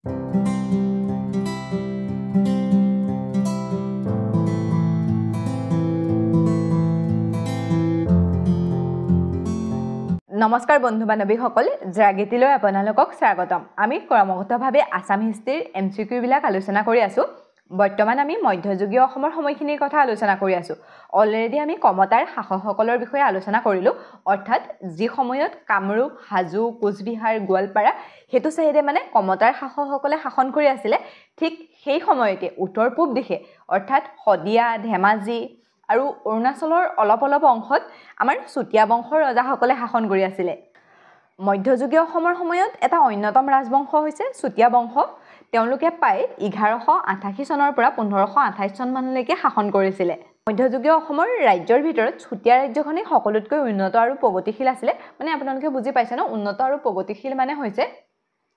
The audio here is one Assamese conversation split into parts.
নমস্কাৰ বন্ধু বান্ধৱীসকল, জাগৃতিলৈ আপোনালোকক স্বাগতম। আমি ক্ৰমাগতভাৱে আসাম হিষ্ট্ৰীৰ এমচিকিউ বিলাক আলোচনা কৰি আছো। বৰ্তমান আমি মধ্যযুগীয় অসমৰ সময়খিনিৰ কথা আলোচনা কৰি আছো। অলৰেডি আমি কমতাৰ শাসকসকলৰ বিষয়ে আলোচনা কৰিলো, অৰ্থাৎ যি সময়ত কামৰূপ, হাজো, কোচবিহাৰ, গোৱালপাৰা হেতু চাইডে মানে কমতাৰ শাসকসকলে শাসন কৰি আছিলে। ঠিক সেই সময়তে উত্তৰ পূব দিশে অৰ্থাৎ শদিয়া, ধেমাজি আৰু অৰুণাচলৰ অলপ অংশত আমাৰ চুতীয়া বংশৰ ৰজাসকলে শাসন কৰি আছিলে। মধ্যযুগীয় অসমৰ সময়ত এটা অন্যতম ৰাজবংশ হৈছে চুতীয়া বংশ। তেওঁলোকে প্ৰায় 1188 চনৰ পৰা 1528 চন মানলৈকে শাসন কৰিছিলে। মধ্যযুগীয় অসমৰ ৰাজ্যৰ ভিতৰত চুতীয়া ৰাজ্যখনেই সকলোতকৈ উন্নত আৰু প্ৰগতিশীল আছিলে। মানে আপোনালোকে বুজি পাইছে ন, উন্নত আৰু প্ৰগতিশীল মানে হৈছে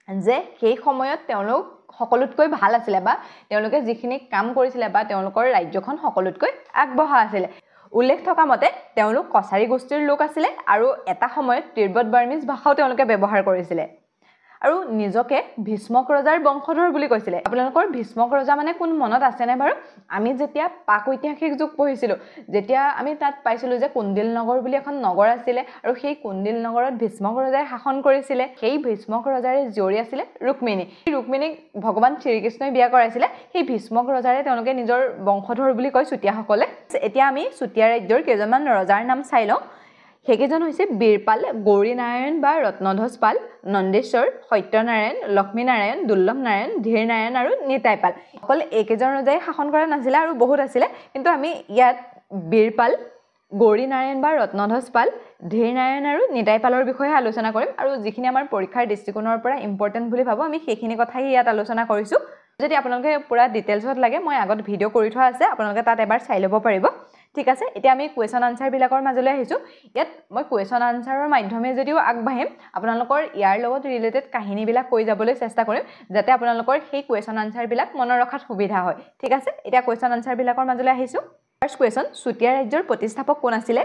যে সেই সময়ত তেওঁলোক সকলোতকৈ ভাল আছিলে বা তেওঁলোকে যিখিনি কাম কৰিছিলে বা তেওঁলোকৰ ৰাজ্যখন সকলোতকৈ আগবঢ়া আছিলে। উল্লেখ থকা মতে তেওঁলোক কছাৰী গোষ্ঠীৰ লোক আছিলে আৰু এটা সময়ত তিব্বত বাৰ্মিজ ভাষাও তেওঁলোকে ব্যৱহাৰ কৰিছিলে আৰু নিজকে ভীষ্মক ৰজাৰ বংশধৰ বুলি কৈছিলে। আপোনালোকৰ ভীষ্মক ৰজা মানে কোন মনত আছেনে বাৰু? আমি যেতিয়া পাক ঐতিহাসিক যুগ পঢ়িছিলো, যেতিয়া আমি তাত পাইছিলো যে কুন্দিল নগৰ বুলি এখন নগৰ আছিলে আৰু সেই কুন্দিল নগৰত ভীষ্মক ৰজাই শাসন কৰিছিলে। সেই ভীষ্মক ৰজাৰে জীয়ৰী আছিলে ৰুক্মিণী। ৰুক্মিণীক ভগৱান শ্ৰীকৃষ্ণই বিয়া কৰাইছিলে। সেই ভীষ্মক ৰজাৰে তেওঁলোকে নিজৰ বংশধৰ বুলি কয় চুতীয়াসকলে। এতিয়া আমি চুতীয়া ৰাজ্যৰ কেইজনমান ৰজাৰ নাম চাই লওঁ। সেইকেইজন হৈছে বীৰপাল, গৌৰীনাৰায়ণ বা ৰত্নধ্বজ পাল, নন্দেশ্বৰ, সত্যনাৰায়ণ, লক্ষ্মীনাৰায়ণ, দুৰ্লভ নাৰায়ণ, ধীৰ নাৰায়ণ আৰু নিতাই পাল। অকল এইকেইজন ৰজাই শাসন কৰা নাছিলে, আৰু বহুত আছিলে, কিন্তু আমি ইয়াত বীৰপাল, গৌৰীনাৰায়ণ বা ৰত্নধ্বজ পাল, ধীৰ নাৰায়ণ আৰু নিতাই পালৰ বিষয়ে আলোচনা কৰিম। আৰু যিখিনি আমাৰ পৰীক্ষাৰ দৃষ্টিকোণৰ পৰা ইম্পৰ্টেণ্ট বুলি ভাবোঁ, আমি সেইখিনি কথাই ইয়াত আলোচনা কৰিছোঁ। যদি আপোনালোকে পুৰা ডিটেইলছত লাগে, মই আগত ভিডিঅ' কৰি থোৱা আছে, আপোনালোকে তাত এবাৰ চাই ল'ব পাৰিব। ঠিক আছে, এতিয়া আমি কুৱেশ্যন আনচাৰবিলাকৰ মাজলৈ আহিছোঁ। ইয়াত মই কুৱেশ্যন আনচাৰৰ মাধ্যমে যদিও আগবাঢ়িম, আপোনালোকৰ ইয়াৰ লগত ৰিলেটেড কাহিনীবিলাক কৈ যাবলৈ চেষ্টা কৰিম, যাতে আপোনালোকৰ সেই কুৱেশ্যন আনচাৰবিলাক মনত ৰখাত সুবিধা হয়। ঠিক আছে, এতিয়া কুৱেশ্যন আনচাৰবিলাকৰ মাজলৈ আহিছোঁ। ফাৰ্ষ্ট কুৱেশ্যন, চুতীয়া ৰাজ্যৰ প্ৰতিষ্ঠাপক কোন আছিলে?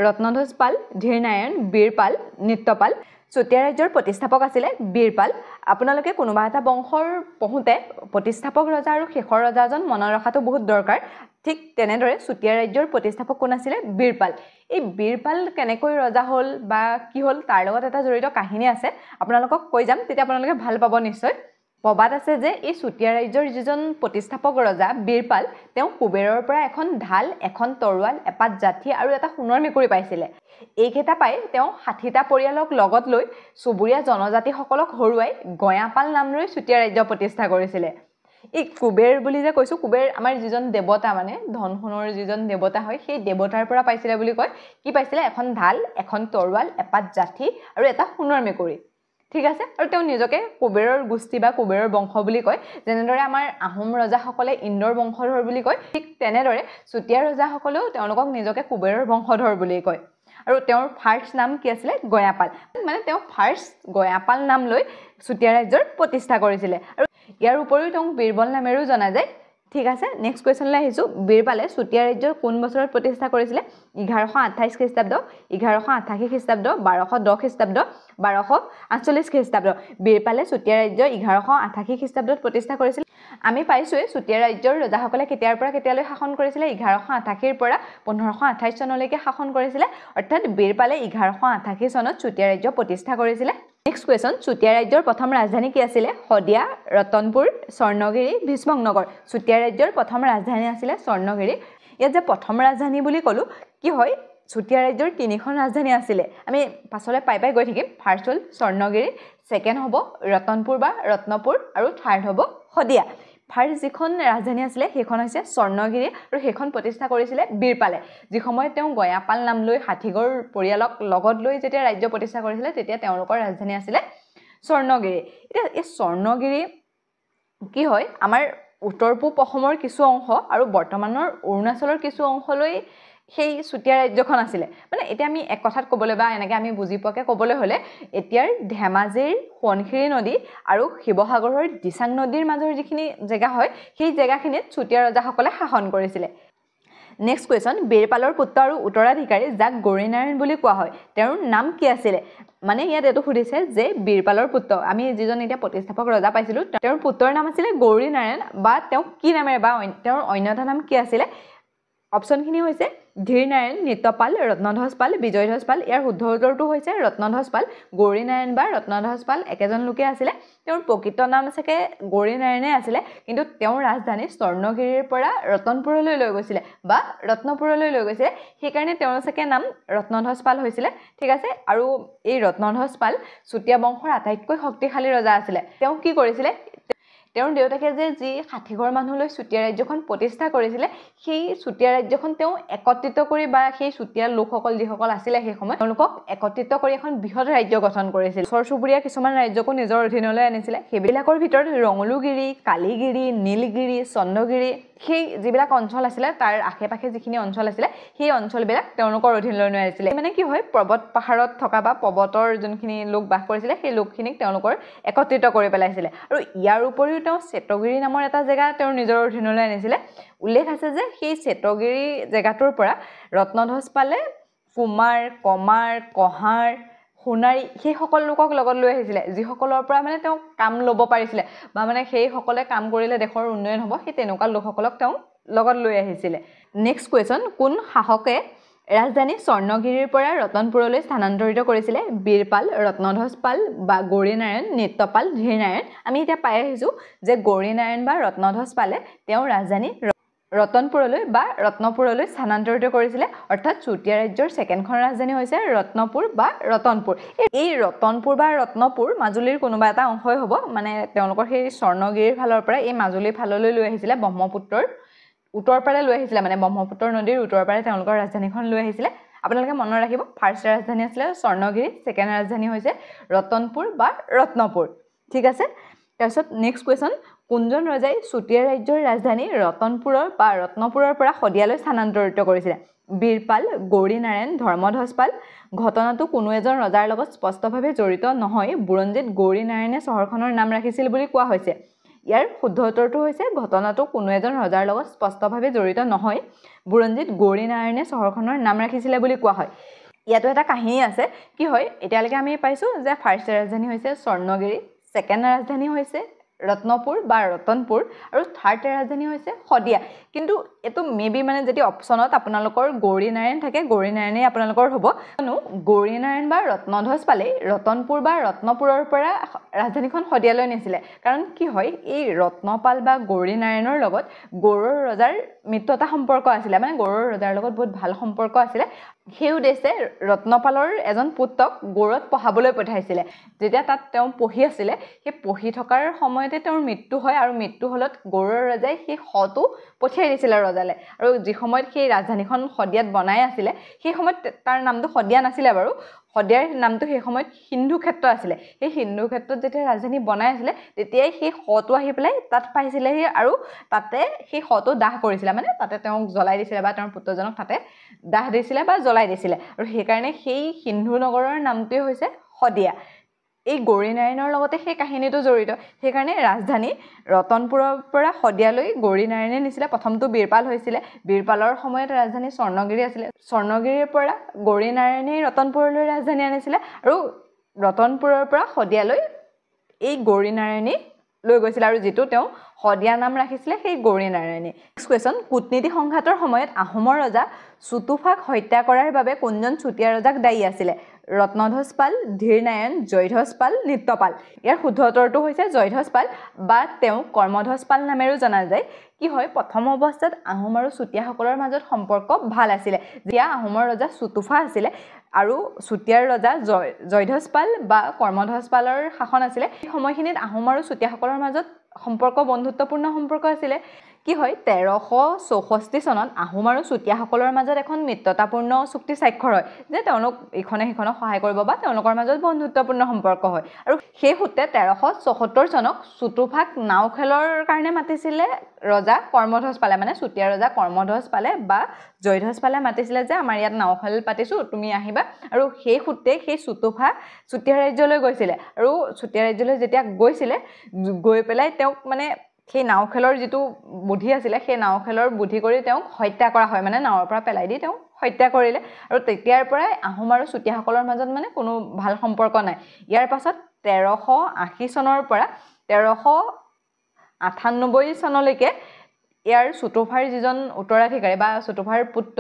ৰত্নধ্বজ পাল, ধীৰ নাৰায়ণ, বীৰপাল, নিত্যপাল। চুতীয়া ৰাজ্যৰ প্ৰতিষ্ঠাপক আছিলে বীৰপাল। আপোনালোকে কোনোবা এটা বংশৰ পঢ়োঁতে প্ৰতিষ্ঠাপক ৰজা আৰু শেষৰ ৰজাজন মনত ৰখাটো বহুত দৰকাৰ। ঠিক তেনেদৰে চুতীয়া ৰাজ্যৰ প্ৰতিষ্ঠাপক কোন আছিলে? বীৰপাল। এই বীৰপাল কেনেকৈ ৰজা হ'ল বা কি হ'ল তাৰ লগত এটা জড়িত কাহিনী আছে, আপোনালোকক কৈ যাম, তেতিয়া আপোনালোকে ভাল পাব নিশ্চয়। প্ৰবাদ আছে যে এই চুতীয়া ৰাজ্যৰ যিজন প্ৰতিষ্ঠাপক ৰজা বীৰপাল, তেওঁ কুবেৰৰ পৰা এখন ঢাল, এখন তৰোৱাল, এপাত জাঠি আৰু এটা সোণৰ মেকুৰী পাইছিলে। এইকেইটা পাই তেওঁ 60টা পৰিয়ালক লগত লৈ চুবুৰীয়া জনজাতিসকলক হৰুৱাই গয়াপাল নাম লৈ চুতীয়া ৰাজ্য প্ৰতিষ্ঠা কৰিছিলে। এই কুবেৰ বুলি যে কৈছোঁ, কুবেৰ আমাৰ যিজন দেৱতা, মানে ধন সোণৰ যিজন দেৱতা হয়, সেই দেৱতাৰ পৰা পাইছিলে বুলি কয়। কি পাইছিলে? এখন ঢাল, এখন তৰোৱাল, এপাত জাঠি আৰু এটা সোণৰ মেকুৰী। ঠিক আছে, আৰু তেওঁ নিজকে কুবেৰৰ গোষ্ঠী বা কুবেৰৰ বংশ বুলি কয়। যেনেদৰে আমাৰ আহোম ৰজাসকলে ইন্দ্ৰৰ বংশধৰ বুলি কয়, ঠিক তেনেদৰে চুতীয়া ৰজাসকলেও তেওঁলোকক নিজকে কুবেৰৰ বংশধৰ বুলি কয়। আৰু তেওঁৰ ফাৰ্ষ্ট নাম কি আছিলে? গয়াপাল। মানে তেওঁ ফাৰ্ষ্ট গয়াপাল নাম লৈ চুতীয়া ৰাজ্যৰ প্ৰতিষ্ঠা কৰিছিলে। আৰু ইয়াৰ উপৰিও তেওঁক বীৰবল নামেৰেও জনা যায়। ঠিক আছে, নেক্সট কুৱেশ্যনলৈ আহিছোঁ। বীৰপালে চুতীয়া ৰাজ্যৰ কোন বছৰত প্ৰতিষ্ঠা কৰিছিলে? 1128 খ্ৰীষ্টাব্দ, 1188 খ্ৰীষ্টাব্দ, 1210 খ্ৰীষ্টাব্দ, 1248 খ্ৰীষ্টাব্দ। বীৰপালে চুতীয়া ৰাজ্য 1188 খ্ৰীষ্টাব্দত প্ৰতিষ্ঠা কৰিছিল। আমি পাইছোঁৱে চুতীয়া ৰাজ্যৰ ৰজাসকলে কেতিয়াৰ পৰা কেতিয়ালৈ শাসন কৰিছিলে? 1188ৰ পৰা 1528 চনলৈকে শাসন কৰিছিলে। অৰ্থাৎ বীৰপালে 1188 চনত চুতীয়া ৰাজ্য প্ৰতিষ্ঠা কৰিছিলে। নেক্সট কুৱেশ্যন, চুতীয়া ৰাজ্যৰ প্ৰথম ৰাজধানী কি আছিলে? শদিয়া, ৰতনপুৰ, স্বৰ্ণগিৰি, ভীষ্মকনগৰ। চুতীয়া ৰাজ্যৰ প্ৰথম ৰাজধানী আছিলে স্বৰ্ণগিৰি। ইয়াত যে প্ৰথম ৰাজধানী বুলি ক'লোঁ, কি হয়, চুতীয়া ৰাজ্যৰ 3খন ৰাজধানী আছিলে। আমি পাছলৈ পাই গৈ থাকিম। ফাৰ্ষ্ট হ'ল স্বৰ্ণগিৰি, ছেকেণ্ড হ'ব ৰতনপুৰ বা ৰত্নপুৰ, আৰু থাৰ্ড হ'ব শদিয়া। ফাৰ্ষ্ট যিখন ৰাজধানী আছিলে সেইখন হৈছে স্বৰ্ণগিৰি, আৰু সেইখন প্ৰতিষ্ঠা কৰিছিলে বীৰপালে। যি সময়ত তেওঁ গয়াপাল নাম লৈ 60ঘৰ পৰিয়ালক লগত লৈ যেতিয়া ৰাজ্য প্ৰতিষ্ঠা কৰিছিলে, তেতিয়া তেওঁলোকৰ ৰাজধানী আছিলে স্বৰ্ণগিৰি। এতিয়া এই স্বৰ্ণগিৰি কি হয়, আমাৰ উত্তৰ পূব অসমৰ কিছু অংশ আৰু বৰ্তমানৰ অৰুণাচলৰ কিছু অংশলৈ সেই চুতীয়া ৰাজ্যখন আছিলে। মানে এতিয়া আমি এক কথাত ক'বলৈ বা এনেকৈ আমি বুজি পোৱাকৈ ক'বলৈ হ'লে, এতিয়াৰ ধেমাজিৰ সোৱণশিৰি নদী আৰু শিৱসাগৰৰ দিচাং নদীৰ মাজৰ যিখিনি জেগা হয়, সেই জেগাখিনিত চুতীয়া ৰজাসকলে শাসন কৰিছিলে। নেক্সট কুৱেশ্যন, বীৰপালৰ পুত্ৰ আৰু উত্তৰাধিকাৰী যাক গৌৰীনাৰায়ণ বুলি কোৱা হয়, তেওঁৰ নাম কি আছিলে? মানে ইয়াত এইটো সুধিছে যে বীৰপালৰ পুত্ৰ আমি যিজন এতিয়া প্ৰতিষ্ঠাপক ৰজা পাইছিলোঁ তেওঁৰ পুত্ৰৰ নাম আছিলে গৌৰী নাৰায়ণ বা তেওঁ কি নামেৰে বা তেওঁৰ অন্য এটা নাম কি আছিলে অপশ্যনখিনি হৈছে ধীৰ নাৰায়ণ নিত্যপাল ৰত্নধ্বজ পাল বিজয়ধ্বজ পাল ইয়াৰ শুদ্ধ উত্তৰটো হৈছে ৰত্নধ্বজ পাল গৌৰী নাৰায়ণ বা ৰত্নধ্বজ পাল একেজন লোকে আছিলে তেওঁৰ প্ৰকৃত নাম চাগে গৌৰী নাৰায়ণে আছিলে কিন্তু তেওঁৰ ৰাজধানী স্বৰ্ণগিৰিৰ পৰা ৰতনপুৰলৈ লৈ গৈছিলে বা ৰত্নপুৰলৈ লৈ গৈছিলে সেইকাৰণে তেওঁৰ চাগে নাম ৰত্নধ্বজ পাল হৈছিলে ঠিক আছে আৰু এই ৰত্নধ্বজ পাল চুতীয়া বংশৰ আটাইতকৈ শক্তিশালী ৰজা আছিলে তেওঁ কি কৰিছিলে তেওঁৰ দেউতাকে যে যি 60 ঘৰ মানুহলৈ চুতীয়া ৰাজ্যখন প্ৰতিষ্ঠা কৰিছিলে সেই চুতীয়া ৰাজ্যখন তেওঁ একত্ৰিত কৰি বা সেই চুতীয়া লোকসকল যিসকল আছিলে সেই সময়ত তেওঁলোকক একত্ৰিত কৰি এখন বৃহৎ ৰাজ্য গঠন কৰিছিল ওচৰ-চুবুৰীয়া কিছুমান ৰাজ্যকো নিজৰ অধীনলৈ আনিছিলে সেইবিলাকৰ ভিতৰত ৰঙলুগিৰি কালিগিৰি নীলগিৰি চন্দ্ৰগিৰি সেই যিবিলাক অঞ্চল আছিলে তাৰ আশে-পাশে যিখিনি অঞ্চল আছিলে সেই অঞ্চলবিলাক তেওঁলোকৰ অধীনলৈ আনিছিলে মানে কি হয় পৰ্বত পাহাৰত থকা বা পৰ্বতৰ যোনখিনি লোক বাস কৰিছিলে সেই লোকখিনিক তেওঁলোকৰ একত্ৰিত কৰি পেলাইছিলে আৰু ইয়াৰ উপৰিও তেওঁ চেতগিৰি নামৰ এটা জেগা তেওঁৰ নিজৰ অধীনলৈ আনিছিলে উল্লেখ আছে যে সেই চেতগিৰি জেগাটোৰ পৰা ৰত্নধ্বজ পালে কুমাৰ কমাৰ কহাৰ সোণাৰী সেই সকল লোকক লগত লৈ আহিছিলে যিসকলৰ পৰা মানে তেওঁ কাম ল'ব পাৰিছিলে বা মানে সেই সকলে কাম কৰিলে দেশৰ উন্নয়ন হ'ব সেই তেনেকুৱা লোকসকলক তেওঁ লগত লৈ আহিছিলে নেক্সট কোৱেশ্চন কোন শাসকে ৰাজধানী স্বৰ্ণগিৰিৰ পৰা ৰতনপুৰলৈ স্থানান্তৰিত কৰিছিলে বীৰপাল ৰত্নধ্বজ পাল বা গৌৰী নাৰায়ণ নিত্যপাল ধীৰ নাৰায়ণ আমি এতিয়া পাই আহিছোঁ যে গৌৰী নাৰায়ণ বা ৰত্নধ্বজ পালে তেওঁ ৰাজধানী ৰতনপুৰলৈ বা ৰত্নপুৰলৈ স্থানান্তৰিত কৰিছিলে অৰ্থাৎ চুতীয়া ৰাজ্যৰ ছেকেণ্ডখন ৰাজধানী হৈছে ৰত্নপুৰ বা ৰতনপুৰ এই ৰতনপুৰ বা ৰত্নপুৰ মাজুলীৰ কোনোবা এটা অংশই হ'ব মানে তেওঁলোকৰ সেই স্বৰ্ণগিৰিৰ ফালৰ পৰা এই মাজুলীৰ ফাললৈ লৈ আহিছিলে ব্ৰহ্মপুত্ৰৰ উত্তৰ পাৰে লৈ আহিছিলে মানে ব্ৰহ্মপুত্ৰ নদীৰ উত্তৰ পাৰে তেওঁলোকৰ ৰাজধানীখন লৈ আহিছিলে আপোনালোকে মনত ৰাখিব ফাৰ্ষ্ট ৰাজধানী আছিলে স্বৰ্ণগিৰি ছেকেণ্ড ৰাজধানী হৈছে ৰতনপুৰ বা ৰত্নপুৰ ঠিক আছে তাৰপিছত নেক্সট কুৱেশ্যন কোনজন ৰজাই চুতীয়া ৰাজ্যৰ ৰাজধানী ৰতনপুৰৰ বা ৰত্নপুৰৰ পৰা শদিয়ালৈ স্থানান্তৰিত কৰিছিলে বীৰপাল গৌৰী নাৰায়ণ ধৰ্মধ্বজ পাল ঘটনাটো কোনো এজন ৰজাৰ লগত স্পষ্টভাৱে জড়িত নহয় বুৰঞ্জীত গৌৰী নাৰায়ণে চহৰখনৰ নাম ৰাখিছিল বুলি কোৱা হৈছে ইয়াৰ শুদ্ধ উত্তৰটো হৈছে ঘটনাটো কোনো এজন ৰজাৰ লগত স্পষ্টভাৱে জড়িত নহয় বুৰঞ্জীত গৌৰী নাৰায়ণে চহৰখনৰ নাম ৰাখিছিলে বুলি কোৱা হয় ইয়াতো এটা কাহিনী আছে কি হয় এতিয়ালৈকে আমি পাইছোঁ যে ফাৰ্ষ্ট ৰাজধানী হৈছে স্বৰ্ণগিৰি ছেকেণ্ড ৰাজধানী হৈছে ৰত্নপুৰ বা ৰতনপুৰ আৰু থাৰ্ড ৰাজধানী হৈছে শদিয়া কিন্তু এটো মেবি মানে যদি অপচনত আপোনালোকৰ গৌৰী নাৰায়ণ থাকে গৌৰী নাৰায়ণে আপোনালোকৰ হ'ব কিয়নো গৌৰী নাৰায়ণ বা ৰত্নধ্বজ পালে ৰতনপুৰ বা ৰত্নপুৰৰ পৰা ৰাজধানীখন শদিয়ালৈ নিছিলে কাৰণ কি হয় এই ৰত্নপাল বা গৌৰী নাৰায়ণৰ লগত গৌড়ৰ ৰজাৰ মিত্ৰতা সম্পৰ্ক আছিলে মানে গৌড়ৰ ৰজাৰ লগত বহুত ভাল সম্পৰ্ক আছিলে সেই উদ্দেশ্যে ৰত্নপালৰ এজন পুত্ৰক গৌড়ত পঢ়াবলৈ পঠাইছিলে যেতিয়া তাত তেওঁ পঢ়ি আছিলে সেই পঢ়ি থকাৰ সময়তে তেওঁৰ মৃত্যু হয় আৰু মৃত্যু হলত গৌড়ৰ ৰজাই সেই শটো পঠিয়াই দিছিলে ৰজালে আৰু যি সময়ত সেই ৰাজধানীখন শদিয়াত বনাই আছিলে সেই সময়ত তাৰ নামটো শদিয়া নাছিলে বাৰু শদিয়াৰ নামটো সেই সময়ত সিন্ধু ক্ষেত্ৰ আছিলে সেই সিন্ধু ক্ষেত্ৰত যেতিয়া ৰাজধানী বনাই আছিলে তেতিয়াই সেই শটো আহি পেলাই তাত পাইছিলেহি আৰু তাতে সেই শটো দাহ কৰিছিলে মানে তাতে তেওঁক জ্বলাই দিছিলে বা তেওঁৰ পুত্ৰজনক তাতে দাহ দিছিলে বা জ্বলাই দিছিলে আৰু সেইকাৰণে সেই সিন্ধু নগৰৰ নামটোৱে হৈছে শদিয়া এই গৌৰী নাৰায়ণৰ লগতে সেই কাহিনীটো জড়িত সেইকাৰণে ৰাজধানী ৰতনপুৰৰ পৰা শদিয়ালৈ গৌৰী নাৰায়ণে নিছিলে প্ৰথমটো বীৰপাল হৈছিলে বীৰপালৰ সময়ত ৰাজধানী স্বৰ্ণগিৰি আছিলে স্বৰ্ণগিৰিৰ পৰা গৌৰী নাৰায়ণে ৰতনপুৰলৈ ৰাজধানী আনিছিলে আৰু ৰতনপুৰৰ পৰা শদিয়ালৈ এই গৌৰী নাৰায়ণে লৈ গৈছিল আৰু যেটো তেওঁ শদিয়া নাম ৰাখিছিলে সেই গৌৰী নাৰায়ণে নেক্সট কোৱেশ্চন কূটনীতি সংঘাতৰ সময়ত আহোমৰ ৰজা চুতুফাক হত্যা কৰাৰ বাবে কোনজন চুতীয়া ৰজাক দায়ী আছিলে ৰত্নধ্বজ পাল ধীৰ নাৰায়ণ জয়ধ্বজ পাল নিত্যপাল ইয়াৰ শুদ্ধ উত্তৰটো হৈছে জয়ধ্বজ পাল বা তেওঁ কৰ্মধ্বজ পাল নামেৰেও জনা যায় কি হয় প্ৰথম অৱস্থাত আহোম আৰু চুতীয়াসকলৰ মাজত সম্পৰ্ক ভাল আছিলে যেতিয়া আহোমৰ ৰজা চুতুফা আছিলে আৰু চুতীয়াৰ ৰজা জয়ধ্বজ পাল বা কৰ্মধ্বজ পালৰ শাসন আছিলে এই সময়খিনিত আহোম আৰু চুতীয়াসকলৰ মাজত সম্পৰ্ক বন্ধুত্বপূৰ্ণ সম্পৰ্ক আছিলে কি হয় 1364 চনত আহোম আৰু চুতীয়াসকলৰ মাজত এখন মিত্ৰতাপূৰ্ণ চুক্তি স্বাক্ষৰ হয় যে তেওঁলোক ইখনে সিখনক সহায় কৰিব বা তেওঁলোকৰ মাজত বন্ধুত্বপূৰ্ণ সম্পৰ্ক হয় আৰু সেই সূত্ৰে 1374 চনক চুতুফাক নাও খেলৰ কাৰণে মাতিছিলে ৰজা কৰ্মধ্বজ পালে মানে চুতীয়া ৰজা কৰ্মধ্বজ পালে বা জয়ধ্বজ পালে মাতিছিলে যে আমাৰ ইয়াত নাও খেল পাতিছো তুমি আহিবা আৰু সেই সূত্ৰে সেই চুতুফা চুতীয়া ৰাজ্যলৈ গৈছিলে আৰু চুতীয়া ৰাজ্যলৈ যেতিয়া গৈছিলে গৈ পেলাই তেওঁক মানে সেই নাও খেলৰ যেটো বুদ্ধি আছিলে সেই নাও খেলৰ বুদ্ধি কৰি তেওঁক হত্যা কৰা হয় মানে নাওৰ পৰা পেলাই দি তেওঁক হত্যা কৰিলে আৰু তেতিয়াৰ পৰাই আহোম আৰু চুতীয়াসকলৰ মাজত মানে কোনো ভাল সম্পৰ্ক নাই ইয়াৰ পাছত 1380 চনৰ পৰা 1398 চনলৈকে ইয়াৰ চুটোফাৰ যিজন উত্তৰাধিকাৰী বা চুটোফাৰ পুত্ৰ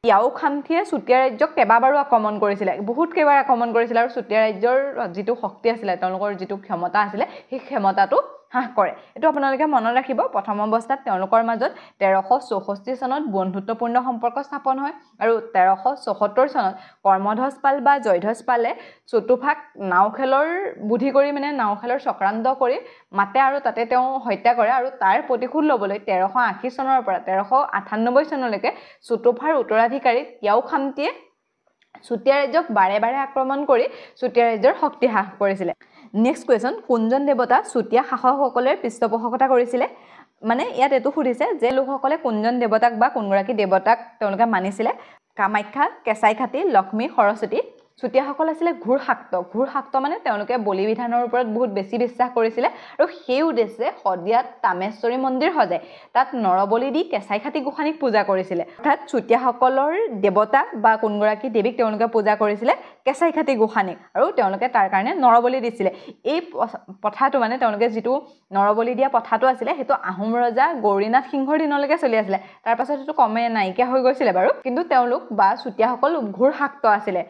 তিয়াও খামথিয়ে চুতীয়া ৰাজ্যক কেইবাবাৰো আক্ৰমণ কৰিছিলে বহুত কেইবাৰ আক্ৰমণ কৰিছিলে আৰু চুতীয়া ৰাজ্যৰ যিটো শক্তি আছিলে তেওঁলোকৰ যিটো ক্ষমতা আছিলে সেই ক্ষমতাটো হ্ৰাস কৰে এটো আপোনালোকে মনত ৰাখিব প্ৰথম অৱস্থাত তেওঁলোকৰ মাজত 1364 চনত বন্ধুত্বপূৰ্ণ সম্পৰ্ক স্থাপন হয় আৰু 1374 চনত কৰ্মধ্বজ পাল বা জয়ধ্বজ পালে চুটোফাক নাও খেলৰ বুদ্ধি কৰি মানে নাও খেলৰ চক্ৰান্ত কৰি মাতে আৰু তাতে তেওঁ হত্যা কৰে আৰু তাৰ প্ৰতিশোধ ল'বলৈ 1380 চনৰ পৰা 1398 চনলৈকে চুটোফাৰ উত্তৰাধিকাৰী তিয়াও খামথিয়ে চুতীয়া ৰাজ্যক বাৰে বাৰে আক্ৰমণ কৰি চুতীয়া ৰাজ্যৰ শক্তি হ্ৰাস কৰিছিলে নেক্সট কোৱেশ্চন কোনজন দেৱতা চুতীয়া শাসকসকলৰ পৃষ্ঠপোষকতা কৰিছিলে মানে ইয়াত এটো সুধিছে যে লোকসকলে কোনজন দেৱতাক বা কোনগৰাকী দেৱতাক তেওঁলোকে মানিছিলে কামাখ্যা কেঁচাইখাতি লক্ষ্মী সৰস্বতী চুতীয়াসকল আছিলে ঘূৰশাক্ত মানে তেওঁলোকে বলি বিধানৰ ওপৰত বহুত বেছি বিশ্বাস কৰিছিলে আৰু সেই উদ্দেশ্যে সদিয়াত তামেশ্বৰী মন্দিৰ সজাই তাত নৰবলি দি কেঁচাইখাতি গোসানীক পূজা কৰিছিলে অৰ্থাৎ চুতীয়াসকলৰ দেৱতা বা কোনগৰাকী দেৱীক তেওঁলোকে পূজা কৰিছিলে কেঁচাইখাতি গোসানীক আৰু তেওঁলোকে তাৰ কাৰণে নৰবলি দিছিলে এই প্ৰথাটো মানে তেওঁলোকে যিটো নৰবলি দিয়া প্ৰথাটো আছিলে হেতু আহোম ৰজা গৌৰীনাথ সিংহৰ দিনলৈকে চলি আছিলে তাৰ পাছত হেতু কমে নাইকিয়া হৈ গৈছিলে বাৰু কিন্তু তেওঁলোক বা চুতীয়াসকল ঘূৰশাক্ত আছিলে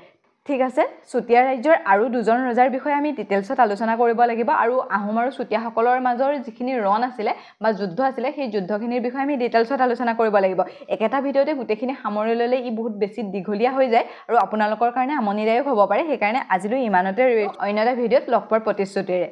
ঠিক আছে চুতীয়া ৰাজ্যৰ আৰু দুজন ৰজাৰ বিষয়ে আমি ডিটেইলছত আলোচনা কৰিব লাগিব আৰু আহোম আৰু চুতীয়াসকলৰ মাজৰ যিখিনি ৰণ আছিলে বা যুদ্ধ আছিলে সেই যুদ্ধখিনিৰ বিষয়ে আমি ডিটেইলছত আলোচনা কৰিব লাগিব একেটা ভিডিঅ'তে গুটেখিনি সামৰি ললে ই বহুত বেছি দীঘলীয়া হৈ যায় আৰু আপোনালোকৰ কাৰণে আমনিদায়ক হ'ব পাৰে সেই কাৰণে আজিলৈ ইমানতে অন্য এটা ভিডিঅ'ত লগ পোৱাৰ প্ৰতিশ্ৰুতিৰে